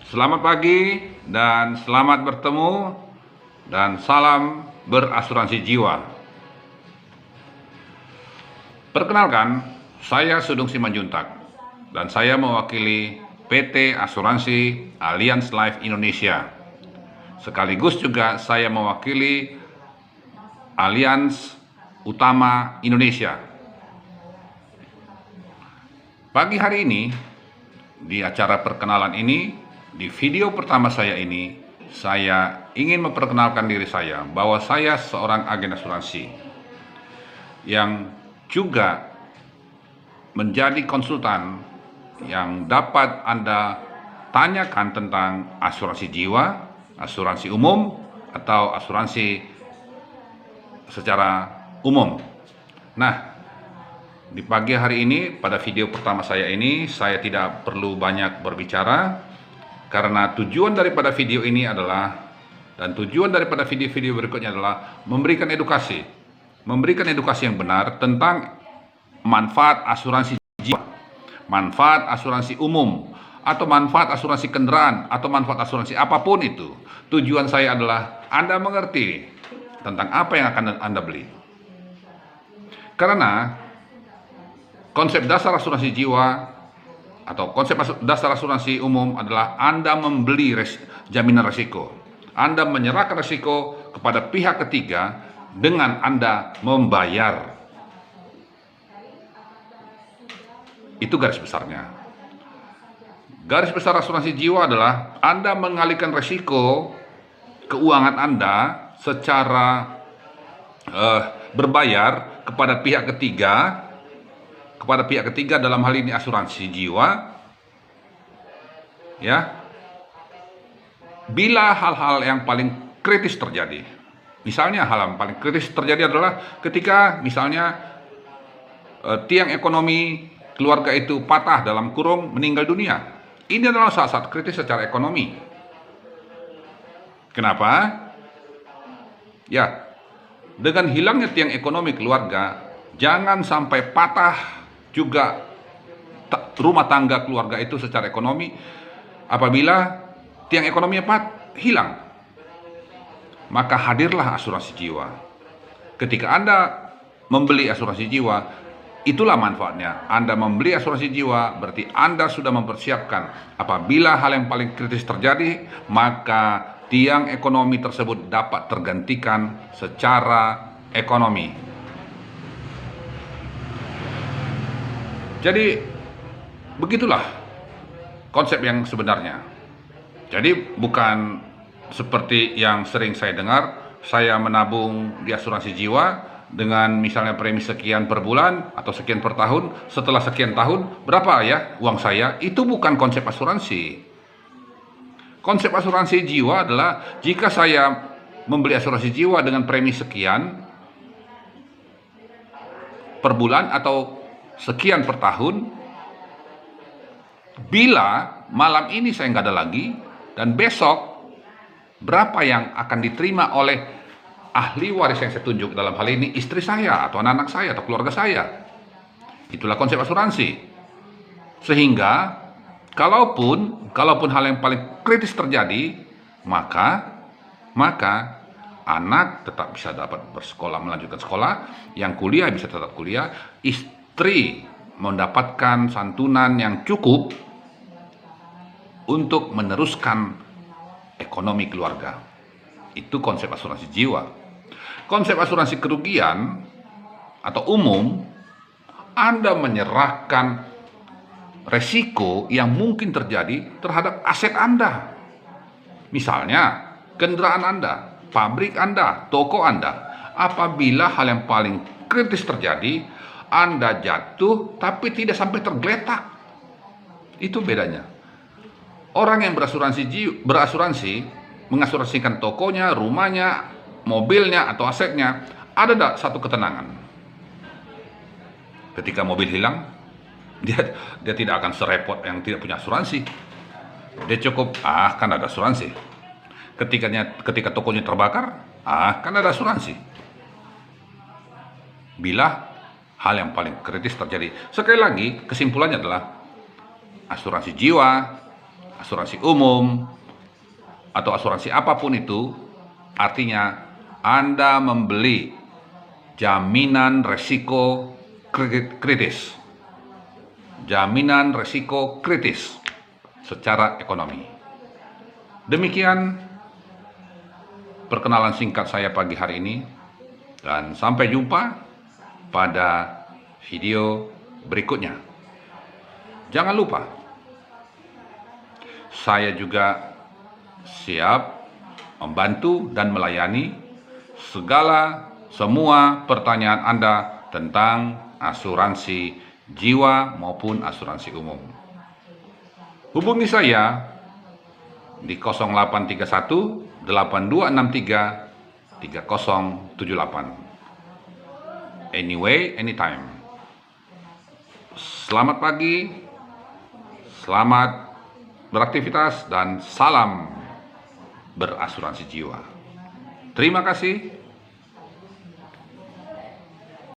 Selamat pagi dan selamat bertemu dan salam berasuransi jiwa. Perkenalkan, saya Sudung Simanjuntak dan saya mewakili PT Asuransi Allianz Life Indonesia. Sekaligus juga saya mewakili Allianz Utama Indonesia. Pagi hari ini, di acara perkenalan ini, di video pertama saya ini, saya ingin memperkenalkan diri saya bahwa saya seorang agen asuransi yang juga menjadi konsultan yang dapat Anda tanyakan tentang asuransi jiwa, asuransi umum, atau asuransi secara umum. Nah, di pagi hari ini, pada video pertama saya ini, saya tidak perlu banyak berbicara karena tujuan daripada video ini adalah, dan tujuan daripada video-video berikutnya adalah memberikan edukasi yang benar tentang manfaat asuransi jiwa, manfaat asuransi umum, atau manfaat asuransi kendaraan, atau manfaat asuransi apapun itu. Tujuan saya adalah Anda mengerti tentang apa yang akan Anda beli. Karena konsep dasar asuransi jiwa atau konsep dasar asuransi umum adalah Anda membeli jaminan risiko. Anda menyerahkan risiko kepada pihak ketiga dengan Anda membayar. Itu garis besarnya. Garis besar asuransi jiwa adalah Anda mengalihkan risiko keuangan Anda secara berbayar kepada pihak ketiga, dalam hal ini asuransi jiwa, ya, bila hal-hal yang paling kritis terjadi. Misalnya hal yang paling kritis terjadi adalah ketika misalnya tiang ekonomi keluarga itu patah, dalam kurung meninggal dunia. Ini adalah saat-saat kritis secara ekonomi. Kenapa? Ya, dengan hilangnya tiang ekonomi keluarga, jangan sampai patah juga rumah tangga keluarga itu secara ekonomi. Apabila tiang ekonominya hilang, maka hadirlah asuransi jiwa. Ketika Anda membeli asuransi jiwa, itulah manfaatnya. Anda membeli asuransi jiwa berarti Anda sudah mempersiapkan apabila hal yang paling kritis terjadi, maka tiang ekonomi tersebut dapat tergantikan secara ekonomi. Jadi begitulah konsep yang sebenarnya. Jadi bukan seperti yang sering saya dengar, saya menabung di asuransi jiwa dengan misalnya premi sekian per bulan atau sekian per tahun, setelah sekian tahun berapa ya uang saya. Itu bukan konsep asuransi. Konsep asuransi jiwa adalah jika saya membeli asuransi jiwa dengan premi sekian per bulan atau sekian per tahun, bila malam ini saya nggak ada lagi dan besok berapa yang akan diterima oleh ahli waris yang saya tunjuk, dalam hal ini istri saya atau anak-anak saya atau keluarga saya. Itulah konsep asuransi. Sehingga kalaupun hal yang paling kritis terjadi, maka anak tetap bisa dapat bersekolah, melanjutkan sekolah, yang kuliah bisa tetap kuliah, istri mendapatkan santunan yang cukup untuk meneruskan ekonomi keluarga. Itu konsep asuransi jiwa. Konsep asuransi kerugian atau umum, Anda menyerahkan resiko yang mungkin terjadi terhadap aset Anda. Misalnya kendaraan Anda, pabrik Anda, toko Anda. Apabila hal yang paling kritis terjadi, Anda jatuh tapi tidak sampai tergeletak. Itu bedanya. Orang yang berasuransi mengasuransikan tokonya, rumahnya, mobilnya atau asetnya, ada satu ketenangan. Ketika mobil hilang, dia tidak akan serepot yang tidak punya asuransi. Dia cukup, kan ada asuransi. Ketika tokonya terbakar, kan ada asuransi. Bila hal yang paling kritis terjadi. Sekali lagi, kesimpulannya adalah asuransi jiwa, asuransi umum, atau asuransi apapun itu, artinya Anda membeli jaminan resiko kritis. Jaminan resiko kritis secara ekonomi. Demikian perkenalan singkat saya pagi hari ini, dan sampai jumpa pada video berikutnya. Jangan lupa, saya juga siap membantu dan melayani semua pertanyaan Anda tentang asuransi jiwa maupun asuransi umum. Hubungi saya di 0831 8263 3078. Anyway, anytime. Selamat pagi, selamat beraktivitas, dan salam berasuransi jiwa. Terima kasih.